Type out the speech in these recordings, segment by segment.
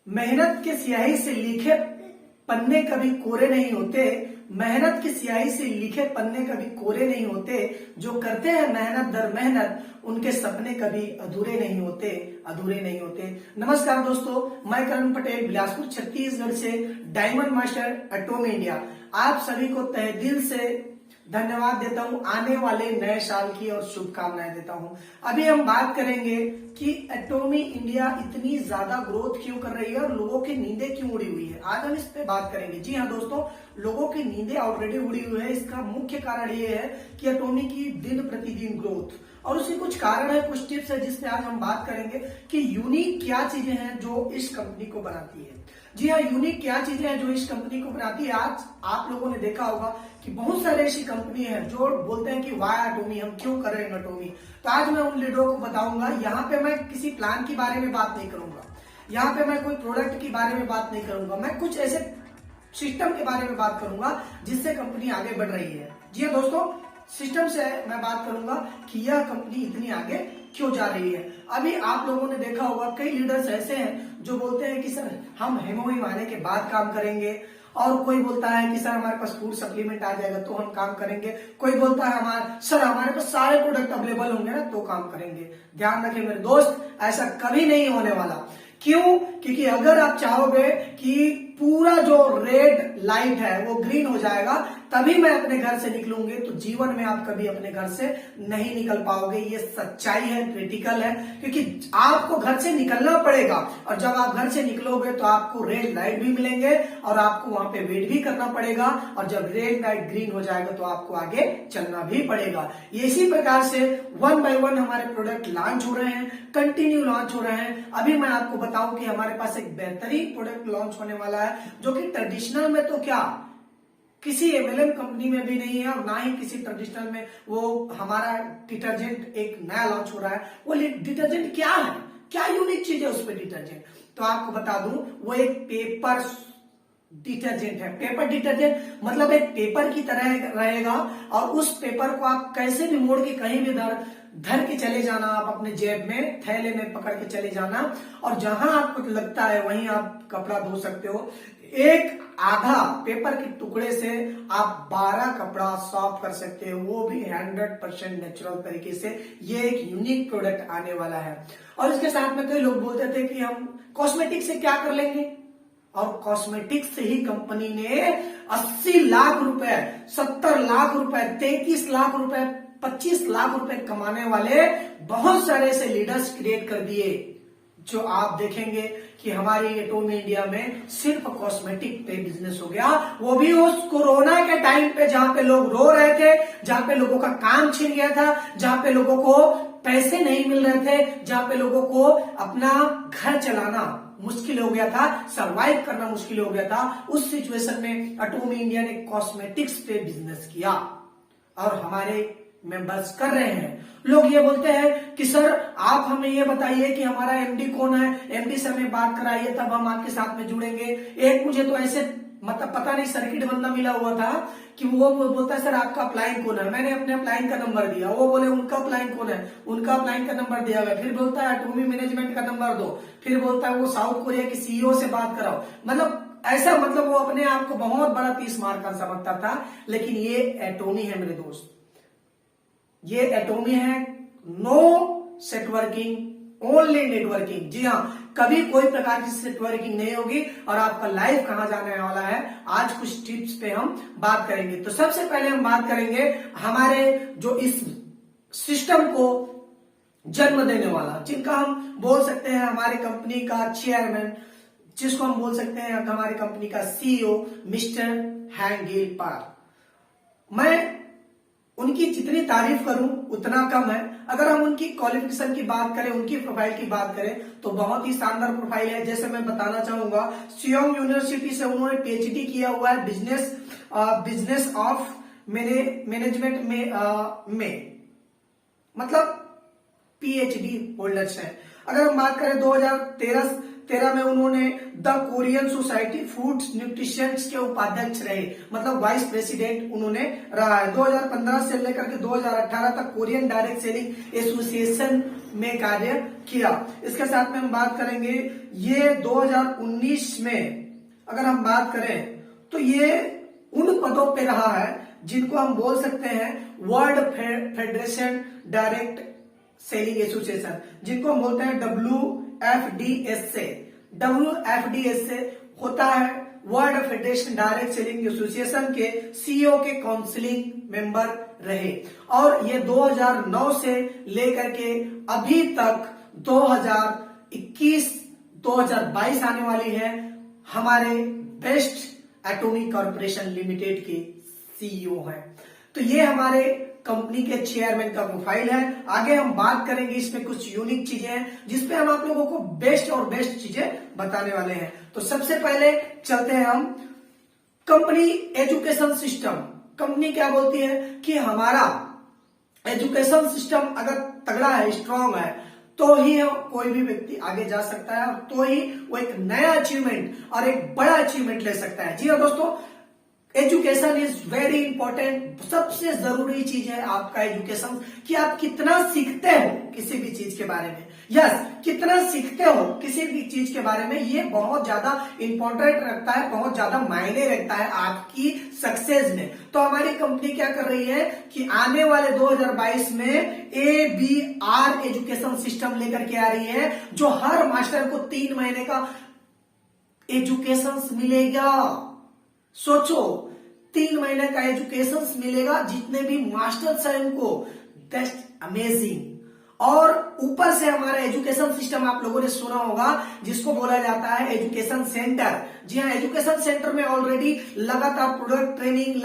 मेहनत की स्याही से लिखे पन्ने कभी कोरे नहीं होते। मेहनत की स्याही से लिखे पन्ने कभी कोरे नहीं होते। जो करते हैं मेहनत दर मेहनत, उनके सपने कभी अधूरे नहीं होते, अधूरे नहीं होते। नमस्कार दोस्तों, मैं करण पटेल बिलासपुर छत्तीसगढ़ से डायमंड मास्टर एटॉमी इंडिया आप सभी को तहे दिल से धन्यवाद देता हूं। आने वाले नए साल की और शुभकामनाएं देता हूं। अभी हम बात करेंगे कि एटॉमी इंडिया इतनी ज्यादा ग्रोथ क्यों कर रही है और लोगों की नींदें क्यों उड़ी हुई है। आज हम इस पे बात करेंगे। जी हाँ दोस्तों, लोगों की नींदें ऑलरेडी उड़ी हुई है। इसका मुख्य कारण ये है कि एटॉमी की दिन प्रतिदिन ग्रोथ, और उसके कुछ कारण है, कुछ टिप्स है जिसपे आज हम बात करेंगे कि यूनिक क्या चीजें हैं जो इस कंपनी को बनाती है। जी हाँ, यूनिक क्या चीजें हैं जो इस कंपनी को बनाती है। आज आप लोगों ने देखा होगा कि बहुत सारे ऐसी कंपनी है जो बोलते हैं कि वाई एटॉमी, हम क्यों कर रहे हैं एटॉमी। तो आज मैं उन लीडरों को बताऊंगा। यहाँ पे मैं किसी प्लान के बारे में बात नहीं करूंगा, यहाँ पे मैं कोई प्रोडक्ट के बारे में बात नहीं करूंगा, मैं कुछ ऐसे सिस्टम के बारे में बात करूंगा जिससे कंपनी आगे बढ़ रही है। जी हाँ दोस्तों, सिस्टम से मैं बात करूंगा कि यह कंपनी इतनी आगे क्यों जा रही है। अभी आप लोगों ने देखा होगा कई लीडर्स ऐसे हैं जो बोलते हैं कि सर हम हेमोइम आने के बाद काम करेंगे, और कोई बोलता है कि सर हमारे पास फूड सप्लीमेंट आ जाएगा तो हम काम करेंगे। कोई बोलता है हमारे पास सारे प्रोडक्ट अवेलेबल होंगे ना तो काम करेंगे। ध्यान रखें मेरे दोस्त, ऐसा कभी नहीं होने वाला। क्यों? क्योंकि अगर आप चाहोगे कि पूरा जो रेड लाइट है वो ग्रीन हो जाएगा तभी मैं अपने घर से निकलूंगी, तो जीवन में आप कभी अपने घर से नहीं निकल पाओगे। ये सच्चाई है, क्रिटिकल है, क्योंकि आपको घर से निकलना पड़ेगा, और जब आप घर से निकलोगे तो आपको रेड लाइट भी मिलेंगे और आपको वहां पे वेट भी करना पड़ेगा, और जब रेड लाइट ग्रीन हो जाएगा तो आपको आगे चलना भी पड़ेगा। इसी प्रकार से वन बाय वन हमारे प्रोडक्ट लॉन्च हो रहे हैं, कंटिन्यू लॉन्च हो रहे हैं। अभी मैं आपको बताऊं कि हमारे पास एक बेहतरीन प्रोडक्ट लॉन्च होने वाला है जो कि ट्रेडिशनल में तो क्या किसी एमएलएम कंपनी में भी नहीं है, और ना ही किसी ट्रेडिशनल में। वो हमारा डिटर्जेंट एक नया लॉन्च हो रहा है। वो डिटर्जेंट क्या है, क्या यूनिक चीज है उस पर डिटर्जेंट, तो आपको बता दूं वो एक पेपर डिटर्जेंट है। पेपर डिटर्जेंट मतलब एक पेपर की तरह रहेगा, और उस पेपर को आप कैसे भी मोड़ के कहीं भी धर के चले जाना, आप अपने जेब में थैले में पकड़ के चले जाना, और जहां आपको लगता है वहीं आप कपड़ा धो सकते हो। एक आधा पेपर के टुकड़े से आप 12 कपड़ा साफ कर सकते हो, वो भी 100% नेचुरल तरीके से। ये एक यूनिक प्रोडक्ट आने वाला है। और इसके साथ में कई लोग बोलते थे कि हम कॉस्मेटिक से क्या कर लेंगे, और कॉस्मेटिक से ही कंपनी ने 80 लाख रुपए, 70 लाख रुपए, 33 लाख रुपए, 25 लाख रुपए कमाने वाले बहुत सारे ऐसे लीडर्स क्रिएट कर दिए, जो आप देखेंगे कि हमारी एटॉमी इंडिया में सिर्फ कॉस्मेटिक पे बिजनेस हो गया। वो भी उस कोरोना के टाइम पे जहां पे लोग रो रहे थे, जहां पे लोगों का काम छिन गया था, जहां पे लोगों को पैसे नहीं मिल रहे थे, जहां पे लोगों को अपना घर चलाना मुश्किल हो गया था, सरवाइव करना मुश्किल हो गया था। उस सिचुएशन में एटॉमी इंडिया ने कॉस्मेटिक्स पे बिजनेस किया, और हमारे मेंबर्स कर रहे हैं। लोग ये बोलते हैं कि सर आप हमें ये बताइए कि हमारा एमडी कौन है, एमडी से हमें बात कराइए तब हम आपके साथ में जुड़ेंगे। एक मुझे तो ऐसे मतलब पता नहीं सर्किट बंदा मिला हुआ था कि वो बोलता है सर आपका अपलाइन कौन है। मैंने अपने अपलाइन का नंबर दिया, वो बोले उनका अपलाइन कौन है, उनका अपलाइन का नंबर दिया गया। फिर बोलता है एटॉमी मैनेजमेंट का नंबर दो, फिर बोलता है वो साउथ कोरिया के सीईओ से बात कराओ। मतलब ऐसा, मतलब वो अपने आप को बहुत बड़ा 30 मार्क का समझता था। लेकिन ये एटॉमी है मेरे दोस्त, ये एटॉमी है। नो सेटवर्किंग, ओनली नेटवर्किंग। जी हाँ, कभी कोई प्रकार की सेटवर्किंग नहीं होगी, और आपका लाइफ कहां जाने वाला है आज कुछ टिप्स पे हम बात करेंगे। तो सबसे पहले हम बात करेंगे हमारे जो इस सिस्टम को जन्म देने वाला, जिनका हम बोल सकते हैं हमारे कंपनी का चेयरमैन, जिसको हम बोल सकते हैं हमारी कंपनी का सीईओ मिस्टर हैंग गिल पार। मैं उनकी जितनी तारीफ करूं उतना कम है। अगर हम उनकी क्वालिफिकेशन की बात करें, उनकी प्रोफाइल की बात करें, तो बहुत ही शानदार प्रोफाइल है। जैसे मैं बताना चाहूंगा, सियोंग यूनिवर्सिटी से उन्होंने पीएचडी किया हुआ है बिजनेस ऑफ मैनेजमेंट में मतलब पीएचडी होल्डर्स हैं। अगर हम बात करें 2013 में उन्होंने the Korean society food nutritions के उपाध्यक्ष रहे, मतलब वाइस प्रेसिडेंट उन्होंने रहा है। 2015 से लेकर के 2018 तक कोरियन डायरेक्ट सेलिंग एसोसिएशन में कार्य किया। इसके साथ में हम बात करेंगे, ये 2019 में अगर हम बात करें तो ये उन पदों पे रहा है जिनको हम बोल सकते हैं world federation direct selling association, जिनको हम बोलते हैं WFDSA। WFDSA होता है world federation direct selling association के सीईओ के काउंसिलिंग मेंबर रहे, और ये 2009 से लेकर के अभी तक 2021-2022 आने वाली है हमारे बेस्ट एटॉमिक कॉर्पोरेशन लिमिटेड के सीईओ हैं। तो ये हमारे कंपनी के चेयरमैन का प्रोफाइल है। आगे हम बात करेंगे, इसमें कुछ यूनिक चीजें हैं जिसपे हम आप लोगों को बेस्ट और बेस्ट चीजें बताने वाले हैं। तो सबसे पहले चलते हैं हम कंपनी एजुकेशन सिस्टम। कंपनी क्या बोलती है कि हमारा एजुकेशन सिस्टम अगर तगड़ा है, स्ट्रांग है, तो ही कोई भी व्यक्ति आगे जा सकता है, और तो ही वो एक नया अचीवमेंट और एक बड़ा अचीवमेंट ले सकता है। जी हाँ दोस्तों, एजुकेशन इज वेरी इंपॉर्टेंट। सबसे जरूरी चीज है आपका एजुकेशन, कि आप कितना सीखते हो किसी भी चीज के बारे में। यस, कितना सीखते हो किसी भी चीज के बारे में, ये बहुत ज्यादा इंपॉर्टेंट रखता है, बहुत ज्यादा मायने रखता है आपकी सक्सेस में। तो हमारी कंपनी क्या कर रही है कि आने वाले 2022 में ABR एजुकेशन सिस्टम लेकर के आ रही है, जो हर मास्टर को 3 महीने का एजुकेशन मिलेगा। सोचो, 3 महीने का एजुकेशन मिलेगा जितने भी मास्टर्स हैं उनको। That's amazing. और ऊपर से हमारा एजुकेशन सिस्टम आप लोगों ने सुना होगा जिसको बोला जाता है एजुकेशन सेंटर। जी हाँ, एजुकेशन सेंटर में ऑलरेडी लगातार प्रोडक्ट ट्रेनिंग,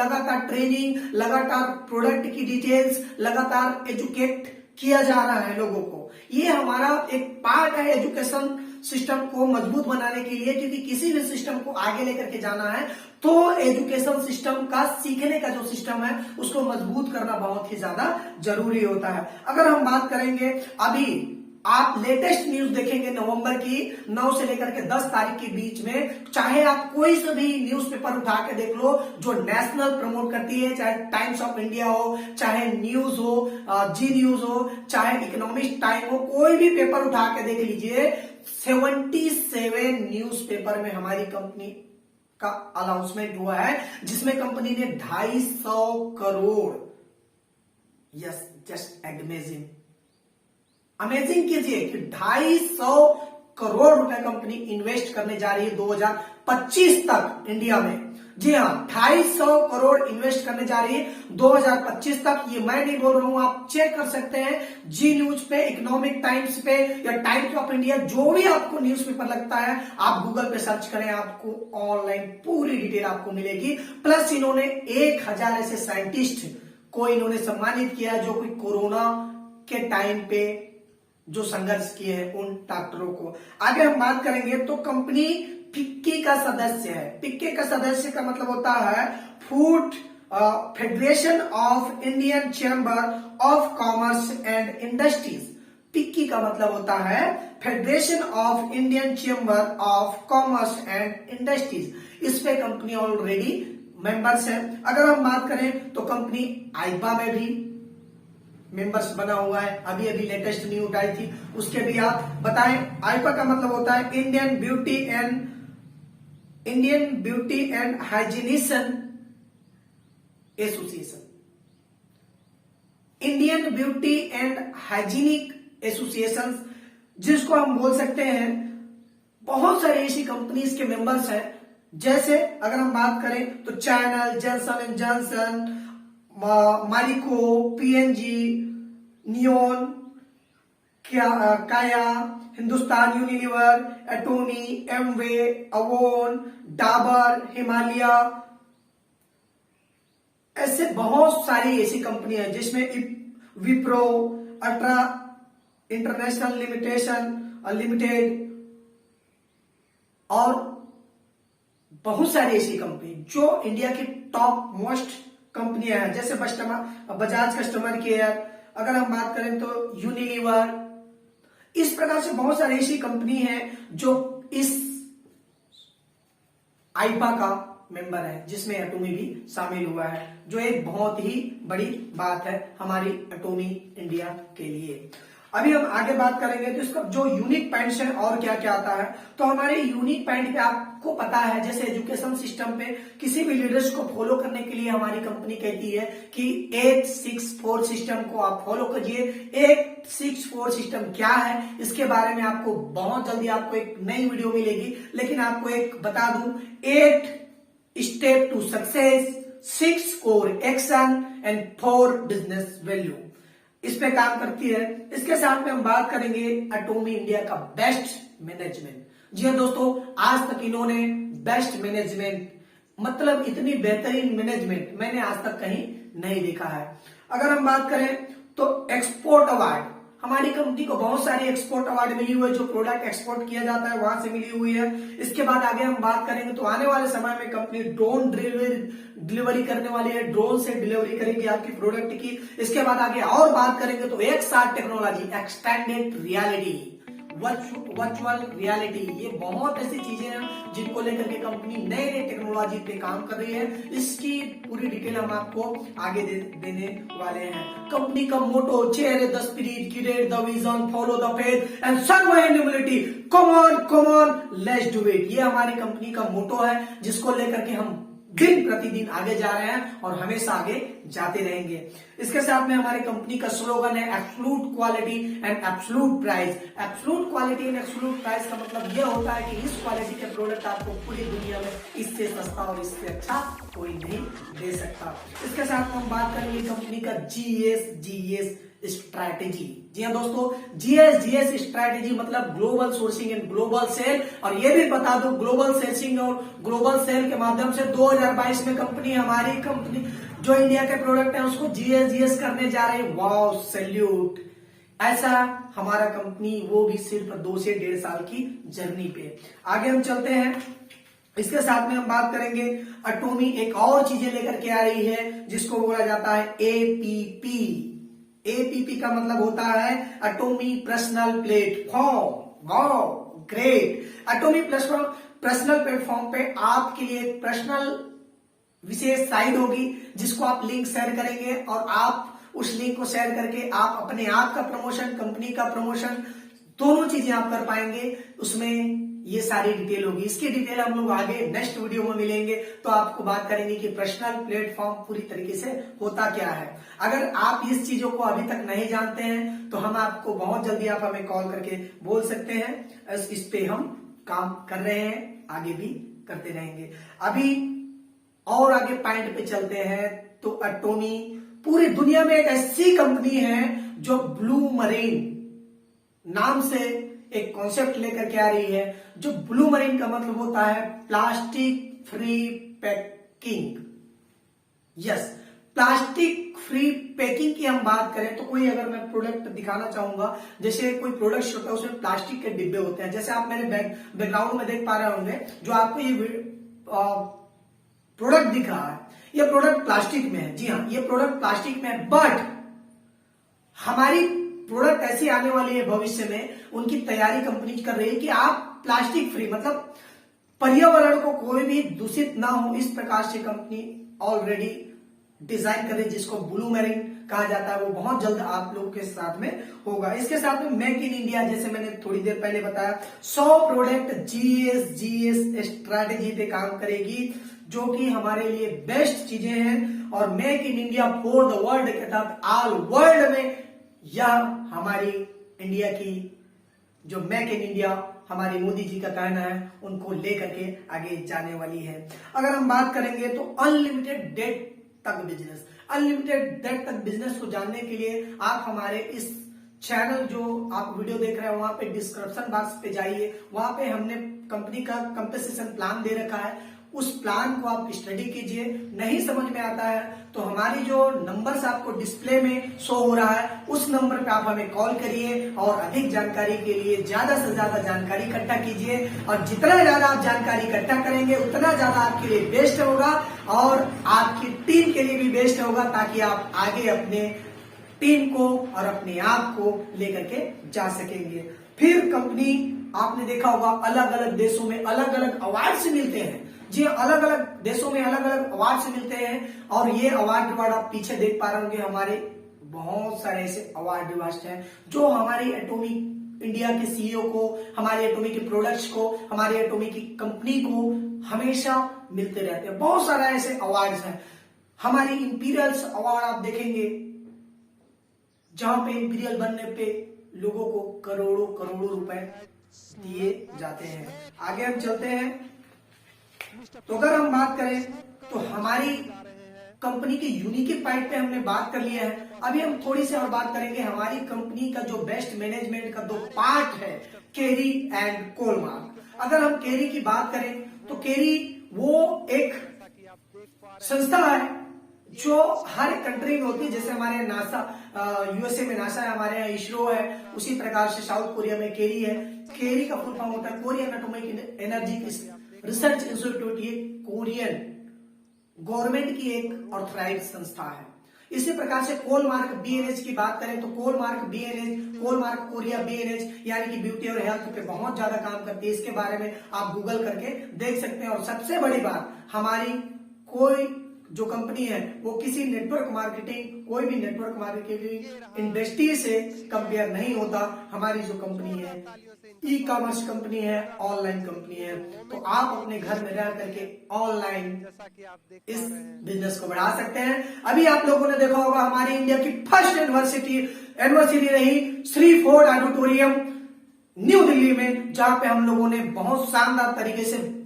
लगातार प्रोडक्ट की डिटेल्स, लगातार एजुकेट किया जा रहा है लोगों को। ये हमारा एक पार्ट है एजुकेशन सिस्टम को मजबूत बनाने के लिए, क्योंकि किसी भी सिस्टम को आगे लेकर के जाना है तो एजुकेशन सिस्टम का, सीखने का जो सिस्टम है उसको मजबूत करना बहुत ही ज्यादा जरूरी होता है। अगर हम बात करेंगे, अभी आप लेटेस्ट न्यूज देखेंगे नवंबर की 9 से लेकर के 10 तारीख के बीच में, चाहे आप कोई सा भी न्यूज़पेपर उठा के देख लो जो नेशनल प्रमोट करती है, चाहे टाइम्स ऑफ इंडिया हो, चाहे न्यूज हो, जी न्यूज हो, चाहे इकोनॉमिक टाइम हो, कोई भी पेपर उठा के देख लीजिए, 77 न्यूज़पेपर में हमारी कंपनी का अनाउंसमेंट हुआ है, जिसमें कंपनी ने 250 करोड़, यस, जस्ट अमेजिंग कीजिए कि 250 करोड़ रुपए कंपनी इन्वेस्ट करने जा रही है 2025 तक इंडिया में। जी हाँ, 250 करोड़ इन्वेस्ट करने जा रही है 2025 तक। ये मैं नहीं बोल रहा हूं, आप चेक कर सकते हैं जी न्यूज पे, इकोनॉमिक टाइम्स पे, या टाइम्स ऑफ इंडिया, जो भी आपको न्यूज पेपर लगता है आप गूगल पे सर्च करें, आपको ऑनलाइन पूरी डिटेल आपको मिलेगी। प्लस इन्होंने 1000 ऐसे साइंटिस्ट को इन्होंने सम्मानित किया जो कोई कोरोना के टाइम पे जो संघर्ष किए हैं उन डॉक्टरों को। आगे हम बात करेंगे तो कंपनी फिक्की का सदस्य है। फिक्की का सदस्य का मतलब होता है food federation of Indian chamber of commerce and industries. FICCI का मतलब होता है federation of Indian chamber of commerce and industries. इस पे कंपनी ऑलरेडी मेंबर्स है। अगर हम बात करें तो कंपनी आईपा में भी मेंबर्स बना हुआ है। अभी लेटेस्ट न्यूज आई थी, उसके भी आप बताएं। आईपा का मतलब होता है Indian beauty and hygienist association. Indian beauty and hygienic association, जिसको हम बोल सकते हैं, बहुत सारी ऐसी कंपनीज के मेंबर्स हैं। जैसे अगर हम बात करें तो Chanel, Johnson and Johnson, Marico, PNG, Neon, Kaya, Hindustan Unilever, Atomy, Amway, Avon, Dabur, Himalaya, ऐसे बहुत सारी ऐसी कंपनियां हैं जिसमें विप्रो, अल्ट्रा इंटरनेशनल लिमिटेड और बहुत सारी ऐसी कंपनी जो इंडिया की टॉप मोस्ट कंपनियां हैं। जैसे बजाज कस्टमर केयर, अगर हम बात करें तो यूनिलीवर, इस प्रकार से बहुत सारी ऐसी कंपनी है जो इस आईपा का मेंबर है, जिसमें एटोमी भी शामिल हुआ है, जो एक बहुत ही बड़ी बात है हमारी एटोमी इंडिया के लिए। अभी हम आगे बात करेंगे तो इसका जो यूनिक पॉइंट्स है और क्या क्या आता है। तो हमारे यूनिक पॉइंट पे आपको पता है, जैसे एजुकेशन सिस्टम पे किसी भी लीडर्स को फॉलो करने के लिए हमारी कंपनी कहती है कि 864 सिस्टम को आप फॉलो कीजिए। 864 सिस्टम क्या है इसके बारे में आपको बहुत जल्दी आपको एक नई वीडियो मिलेगी, लेकिन आपको एक बता दूं, 8 step to success, 6 core action and 4 business value इस पे काम करती है। इसके साथ में हम बात करेंगे एटॉमी इंडिया का बेस्ट मैनेजमेंट। जी हाँ दोस्तों, आज तक इन्होंने बेस्ट मैनेजमेंट मतलब इतनी बेहतरीन मैनेजमेंट मैंने आज तक कहीं नहीं देखा है। अगर हम बात करें तो एक्सपोर्ट अवार्ड, हमारी कंपनी को बहुत सारी एक्सपोर्ट अवार्ड मिली हुई है, जो प्रोडक्ट एक्सपोर्ट किया जाता है वहां से मिली हुई है। इसके बाद आगे हम बात करेंगे तो आने वाले समय में कंपनी ड्रोन डिलीवरी करने वाली है, ड्रोन से डिलीवरी करेगी आपकी प्रोडक्ट की। इसके बाद आगे और बात करेंगे तो एक साथ technology, extended reality, virtual reality, ये बहुत ऐसी चीजें हैं जिनको लेकर के कंपनी नए नए टेक्नोलॉजी पे काम कर रही है। इसकी पूरी डिटेल हम आपको आगे देने वाले हैं। कंपनी का motto, share the spirit, create the vision, follow the faith and serve in humility, come on let's do it, ये हमारी कंपनी का मोटो है जिसको लेकर के हम दिन प्रतिदिन आगे जा रहे हैं और हमेशा आगे जाते रहेंगे। इसके साथ में हमारी कंपनी का स्लोगन है absolute quality and absolute price. Absolute quality and absolute price का मतलब यह होता है कि इस क्वालिटी के प्रोडक्ट आपको पूरी दुनिया में इससे सस्ता और इससे अच्छा कोई नहीं दे सकता। इसके साथ में हम बात करेंगे कंपनी का GS स्ट्रैटेजी। जी हाँ दोस्तों, GS स्ट्रैटेजी मतलब global sourcing and global sale. और ये भी बता दो, ग्लोबल सोर्सिंग और ग्लोबल सेल के माध्यम से 2022 में हमारी कंपनी जो इंडिया के प्रोडक्ट है उसको GS करने जा रही है। Wow, salute. ऐसा हमारा कंपनी वो भी सिर्फ 2 से 1.5 साल की जर्नी पे। आगे हम चलते हैं। इसके साथ में हम बात करेंगे एटॉमी एक और चीजें लेकर के आ रही है जिसको बोला जाता है APP। APP का मतलब होता है एटॉमी personal platform. Wow, great. एटॉमी personal platform पे आपके लिए एक पर्सनल विशेष साइट होगी जिसको आप लिंक शेयर करेंगे और आप उस लिंक को शेयर करके आप अपने आप का प्रमोशन, कंपनी का प्रमोशन, दोनों चीजें आप कर पाएंगे। उसमें ये सारी डिटेल होगी। इसकी डिटेल हम लोग आगे नेक्स्ट वीडियो में मिलेंगे तो आपको बात करेंगे कि पर्सनल प्लेटफॉर्म पूरी तरीके से होता क्या है। अगर आप इस चीजों को अभी तक नहीं जानते हैं तो हम आपको बहुत जल्दी आप हमें कॉल करके बोल सकते हैं। इस पे हम काम कर रहे हैं, आगे भी करते रहेंगे। अभी और आगे पॉइंट पे चलते हैं तो एटॉमी पूरी दुनिया में एक ऐसी कंपनी है जो ब्लू मरीन नाम से एक कॉन्सेप्ट लेकर के आ रही है। जो ब्लू मरीन का मतलब होता है plastic free packing. Yes, plastic free packing की हम बात करें तो कोई अगर मैं प्रोडक्ट दिखाना चाहूंगा, जैसे कोई प्रोडक्ट होता है उसमें प्लास्टिक के डिब्बे होते हैं, जैसे आप मेरे बैकग्राउंड में देख पा रहे होंगे जो आपको ये प्रोडक्ट दिख रहा है, ये प्रोडक्ट प्लास्टिक में है। जी हाँ, ये प्रोडक्ट प्लास्टिक में है, बट हमारी प्रोडक्ट ऐसी आने वाली है भविष्य में, उनकी तैयारी कंपनी कर रही है कि आप प्लास्टिक फ्री मतलब पर्यावरण को कोई भी दूषित ना हो, इस प्रकार से कंपनी ऑलरेडी डिजाइन कर रही है जिसको ब्लू मरीन कहा जाता है। वो बहुत जल्द आप लोगों के साथ में होगा। इसके साथ में मेक इन इंडिया, जैसे मैंने थोड़ी देर पहले बताया, 100 प्रोडक्ट GS स्ट्रैटेजी पे काम करेगी जो कि हमारे लिए बेस्ट चीजें हैं। और make in India for the world के तहत ऑल वर्ल्ड में यह हमारी इंडिया की जो मेक इन इंडिया हमारी मोदी जी का कहना है उनको लेकर के आगे जाने वाली है। अगर हम बात करेंगे तो अनलिमिटेड डेट तक बिजनेस, अनलिमिटेड डेट तक बिजनेस को जानने के लिए आप हमारे इस चैनल जो आप वीडियो देख रहे हैं वहां पे डिस्क्रिप्शन बॉक्स पे जाइए, वहां पे हमने कंपनी का कंपनसेशन प्लान दे रखा है, उस प्लान को आप स्टडी कीजिए। नहीं समझ में आता है तो हमारी जो नंबर्स आपको डिस्प्ले में शो हो रहा है उस नंबर पे आप हमें कॉल करिए और अधिक जानकारी के लिए ज्यादा से ज्यादा जानकारी इकट्ठा कीजिए। और जितना ज्यादा आप जानकारी इकट्ठा करेंगे उतना ज्यादा आपके लिए बेस्ट होगा और आपकी टीम के लिए भी बेस्ट होगा, ताकि आप आगे अपने टीम को और अपने आप को लेकर के जा सकेंगे। फिर कंपनी आपने देखा होगा अलग अलग देशों में अलग अलग अवार्ड मिलते हैं। जी, अलग अलग देशों में अलग अलग अवार्ड मिलते हैं और ये अवार्ड आप पीछे देख पा रहे होंगे हमारे बहुत सारे ऐसे अवार्ड डिवास्ट हैं जो हमारी एटॉमिक इंडिया के सीईओ को, हमारे एटॉमिक के प्रोडक्ट्स को, हमारे एटॉमिक की कंपनी को हमेशा मिलते रहते हैं। बहुत सारा ऐसे अवार्ड्स हैं। हमारी इंपीरियल्स अवार्ड आप देखेंगे जहां पे इंपीरियल बनने पे लोगों को करोड़ों करोड़ों रुपए दिए जाते हैं। आगे हम चलते हैं तो अगर हम बात करें तो हमारी कंपनी के यूनिक पॉइंट पे हमने बात कर लिया है। अभी हम थोड़ी सी और बात करेंगे हमारी कंपनी का जो बेस्ट मैनेजमेंट का दो पार्ट है, केरी एंड कोलमार्क। अगर हम केरी की बात करें तो केरी वो एक संस्था है जो हर कंट्री में होती है। जैसे हमारे यहाँ नासा, यूएसए में नासा है, हमारे यहाँ इसरो है, उसी प्रकार से साउथ कोरिया में केरी है। केरी का फुल फॉर्म होता है Korean atomic energy research institute. ये कोरियन गवर्नमेंट की एक ऑथराइज्ड संस्था है। इसी प्रकार से कोलमार्क बीएनएच की बात करें तो कोलमार्क बीएनएच, कोलमार्क कोरिया बीएनएच यानी कि ब्यूटी और हेल्थ पे बहुत ज्यादा काम करती है। इसके बारे में आप गूगल करके देख सकते हैं। और सबसे बड़ी बात, हमारी कोई जो कंपनी है वो किसी नेटवर्क मार्केटिंग, कोई भी नेटवर्क मार्केटिंग इंडस्ट्री से कंपेयर नहीं होता। हमारी जो कंपनी है ई कॉमर्स कंपनी है, ऑनलाइन कंपनी है। तो आप अपने घर में रह करके ऑनलाइन इस बिजनेस को बढ़ा सकते हैं। अभी आप लोगों ने देखा होगा हमारी इंडिया की फर्स्ट यूनिवर्सिटी रही Shri Ford auditorium new Delhi में, जहां पे हम लोगों ने बहुत शानदार तरीके से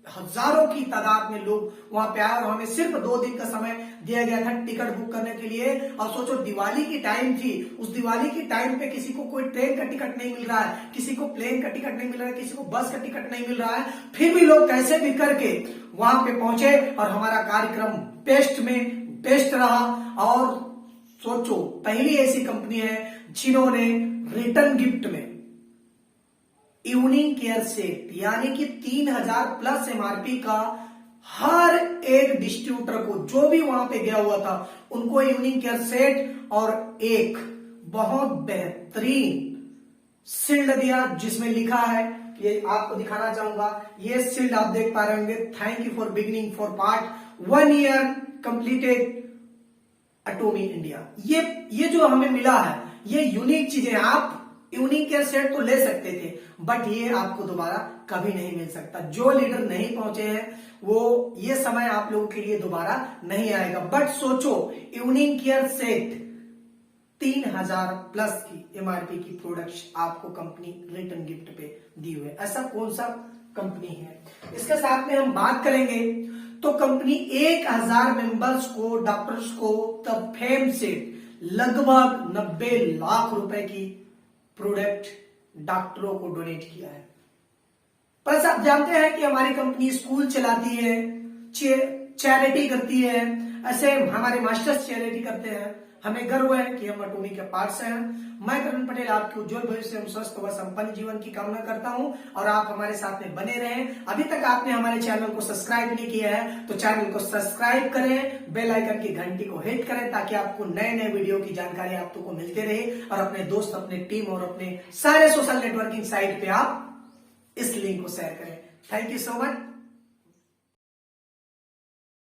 हजारों की तादाद में लोग वहां पे आए और हमें सिर्फ 2 दिन का समय दिया गया था टिकट बुक करने के लिए। और सोचो दिवाली की टाइम थी, उस दिवाली की टाइम पे किसी को कोई ट्रेन का टिकट नहीं मिल रहा है, किसी को प्लेन का टिकट नहीं मिल रहा है, किसी को बस का टिकट नहीं मिल रहा है, फिर भी लोग कैसे भी करके वहां पे पहुंचे और हमारा कार्यक्रम बेस्ट रहा। और सोचो पहली ऐसी कंपनी है जिन्होंने रिटर्न गिफ्ट में यूनिक केयर सेट यानी कि 3000 प्लस एमआरपी का हर एक डिस्ट्रीब्यूटर को जो भी वहां पे गया हुआ था उनको यूनिक केयर सेट और एक बहुत बेहतरीन शील्ड दिया जिसमें लिखा है, ये आपको दिखाना चाहूंगा। ये शील्ड आप देख पा रहे होंगे, thank you for beginning for part 1 year completed atomic India. ये जो हमें मिला है ये यूनिक चीजें। आप यूनिक केयर सेट तो ले सकते थे बट ये आपको दोबारा कभी नहीं मिल सकता। जो लीडर नहीं पहुंचे हैं वो ये समय आप लोगों के लिए दोबारा नहीं आएगा। बट सोचो यूनिक केयर सेट 3000 प्लस की एमआरपी की प्रोडक्ट्स आपको कंपनी रिटर्न गिफ्ट पे दी हुई है। ऐसा कौन सा कंपनी है? इसके साथ में हम बात करेंगे तो कंपनी 1000 मेंबर्स को, डॉक्टर्स को द फेम सेट लगभग 90 लाख रुपए की प्रोडक्ट डॉक्टरों को डोनेट किया है। पर आप जानते हैं कि हमारी कंपनी स्कूल चलाती है, चैरिटी करती है, ऐसे हमारे मास्टर्स चैरिटी करते हैं। हमें गर्व है कि हम एटॉमिक के पार्ट्स हैं। मैं करण पटेल आपके उज्जवल भविष्य एवं स्वस्थ व संपन्न जीवन की कामना करता हूं और आप हमारे साथ में बने रहें। अभी तक आपने हमारे चैनल को सब्सक्राइब नहीं किया है तो चैनल को सब्सक्राइब करें, बेल आइकन की घंटी को हिट करें ताकि आपको नए नए वीडियो की जानकारी आपको मिलते रहे। और अपने दोस्त, अपने टीम और अपने सारे सोशल नेटवर्किंग साइट पे आप इस लिंक को शेयर करें। Thank you so much.